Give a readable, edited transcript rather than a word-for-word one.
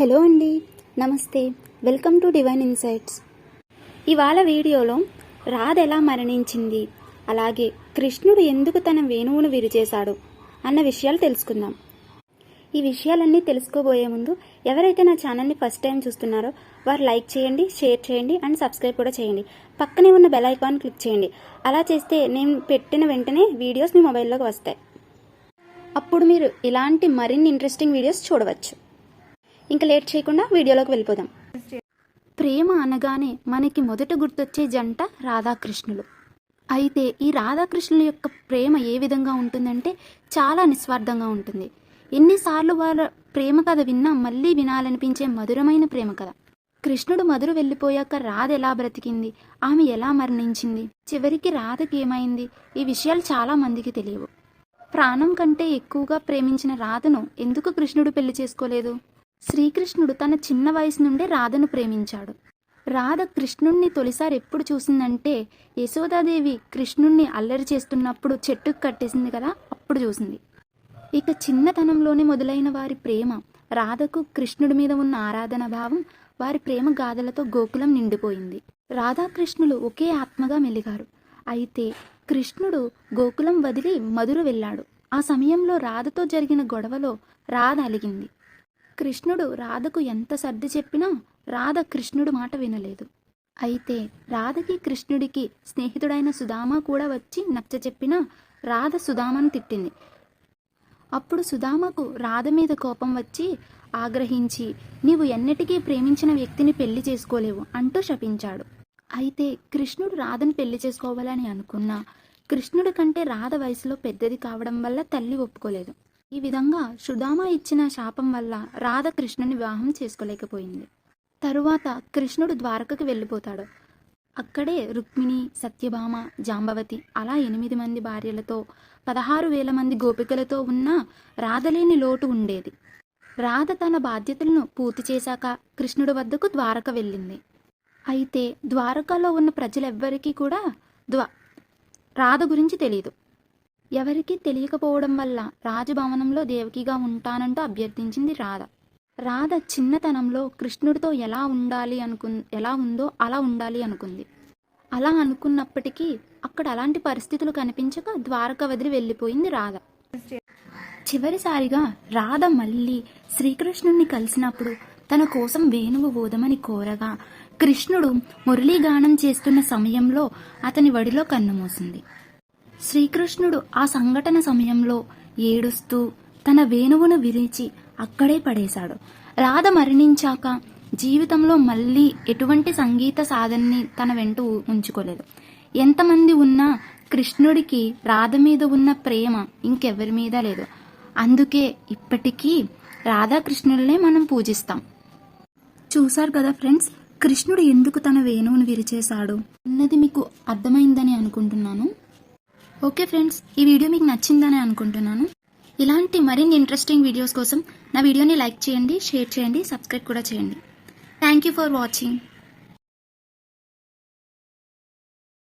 Hello అండి, నమస్తే. Welcome to divine insights. ఇవాళ వీడియోలో రాధ ఎలా మరణించింది, అలాగే కృష్ణుడు ఎందుకు తన వేణువును విరిచేశాడు అన్న విషయాలు తెలుసుకుందాం. ఈ విషయాలన్నీ తెలుసుకోబోయే ముందు ఎవరైతే నా ఛానల్ని ఫస్ట్ టైం చూస్తున్నారో వారు లైక్ చేయండి, షేర్ చేయండి అండ్ సబ్స్క్రైబ్ కూడా చేయండి. పక్కనే ఉన్న బెల్ ఐకాన్ క్లిక్ చేయండి. అలా చేస్తే నేను పెట్టిన వెంటనే వీడియోస్ మీ మొబైల్లోకి వస్తాయి. అప్పుడు మీరు ఇలాంటి మరిన్ని ఇంట్రెస్టింగ్ వీడియోస్ చూడవచ్చు. ఇంకా లేట్ చేయకుండా వీడియోలోకి వెళ్ళిపోదాం. ప్రేమ అనగానే మనకి మొదట గుర్తొచ్చే జంట రాధాకృష్ణులు. అయితే ఈ రాధాకృష్ణుల యొక్క ప్రేమ ఏ విధంగా ఉంటుందంటే చాలా నిస్వార్థంగా ఉంటుంది. ఎన్నిసార్లు వాళ్ళ ప్రేమ కథ విన్నా మళ్ళీ వినాలనిపించే మధురమైన ప్రేమ కథ. కృష్ణుడు మధుర వెళ్ళిపోయాక రాధ ఎలా బ్రతికింది, ఆమె ఎలా మరణించింది, చివరికి రాధకి ఏమైంది, ఈ విషయాలు చాలా మందికి తెలియవు. ప్రాణం కంటే ఎక్కువగా ప్రేమించిన రాధను ఎందుకు కృష్ణుడు పెళ్లి చేసుకోలేదు? శ్రీకృష్ణుడు తన చిన్న వయసు నుండే రాధను ప్రేమించాడు. రాధ కృష్ణుణ్ణి తొలిసారి ఎప్పుడు చూసిందంటే యశోదాదేవి కృష్ణుణ్ణి అల్లరి చేస్తున్నప్పుడు చెట్టుకు కట్టేసింది కదా, అప్పుడు చూసింది. ఇక చిన్నతనంలోనే మొదలైన వారి ప్రేమ, రాధకు కృష్ణుడి మీద ఉన్న ఆరాధన భావం, వారి ప్రేమ గాథలతో గోకులం నిండిపోయింది. రాధాకృష్ణులు ఒకే ఆత్మగా మెలిగారు. అయితే కృష్ణుడు గోకులం వదిలి మధుర వెళ్ళాడు. ఆ సమయంలో రాధతో జరిగిన గొడవలో రాధ అలిగింది. కృష్ణుడు రాధకు ఎంత సర్ది చెప్పినా రాధ కృష్ణుడు మాట వినలేదు. అయితే రాధకి కృష్ణుడికి స్నేహితుడైన సుధామ కూడా వచ్చి నచ్చ చెప్పినా రాధ సుధామను తిట్టింది. అప్పుడు సుధామకు రాధ మీద కోపం వచ్చి ఆగ్రహించి, నీవు ఎన్నటికీ ప్రేమించిన వ్యక్తిని పెళ్లి చేసుకోలేవు అంటూ శపించాడు. అయితే కృష్ణుడు రాధను పెళ్లి చేసుకోవాలని అనుకున్నా కృష్ణుడి కంటే రాధ వయసులో పెద్దది కావడం వల్ల తల్లి ఒప్పుకోలేదు. ఈ విధంగా సుధామ ఇచ్చిన శాపం వల్ల రాధ కృష్ణుని వివాహం చేసుకోలేకపోయింది. తరువాత కృష్ణుడు ద్వారకకు వెళ్ళిపోతాడు. అక్కడే రుక్మిణి, సత్యభామ, జాంబవతి అలా 8 మంది భార్యలతో 16,000 మంది గోపికలతో ఉన్న రాధలేని లోటు ఉండేది. రాధ తన బాధ్యతలను పూర్తి చేశాక కృష్ణుడి వద్దకు ద్వారక వెళ్ళింది. అయితే ద్వారకలో ఉన్న ప్రజలెవ్వరికీ కూడా రాధ గురించి తెలియదు. ఎవరికీ తెలియకపోవడం వల్ల రాజభవనంలో దేవకిగా ఉంటానంటూ అభ్యర్థించింది రాధ. రాధ చిన్నతనంలో కృష్ణుడితో ఎలా ఉందో అలా ఉండాలి అనుకుంది. అలా అనుకున్నప్పటికీ అక్కడ అలాంటి పరిస్థితులు కనిపించక ద్వారక వదిలి వెళ్ళిపోయింది రాధ. చివరిసారిగా రాధ మళ్ళీ శ్రీకృష్ణుడిని కలిసినప్పుడు తన కోసం వేణువు ఊదమని కోరగా కృష్ణుడు మురళీగానం చేస్తున్న సమయంలో అతని వడిలో కన్నుమూసింది. శ్రీకృష్ణుడు ఆ సంఘటన సమయంలో ఏడుస్తూ తన వేణువును విరిచి అక్కడే పడేశాడు. రాధ మరణించాక జీవితంలో మళ్ళీ ఎటువంటి సంగీత సాధనని తన వెంట ఉంచుకోలేదు. ఎంతమంది ఉన్నా కృష్ణుడికి రాధ మీద ఉన్న ప్రేమ ఇంకెవరి మీద లేదు. అందుకే ఇప్పటికీ రాధాకృష్ణులనే మనం పూజిస్తాం. చూశారు కదా ఫ్రెండ్స్, కృష్ణుడు ఎందుకు తన వేణువును విరిచేశాడు అన్నది మీకు అర్థమైందని అనుకుంటున్నాను. ఓకే ఫ్రెండ్స్, ఈ వీడియో మీకు నచ్చిందని అనుకుంటున్నాను. ఇలాంటి మరిన్ని ఇంట్రెస్టింగ్ వీడియోస్ కోసం నా వీడియోని లైక్ చేయండి, షేర్ చేయండి, సబ్స్క్రైబ్ కూడా చేయండి. Thank you for watching.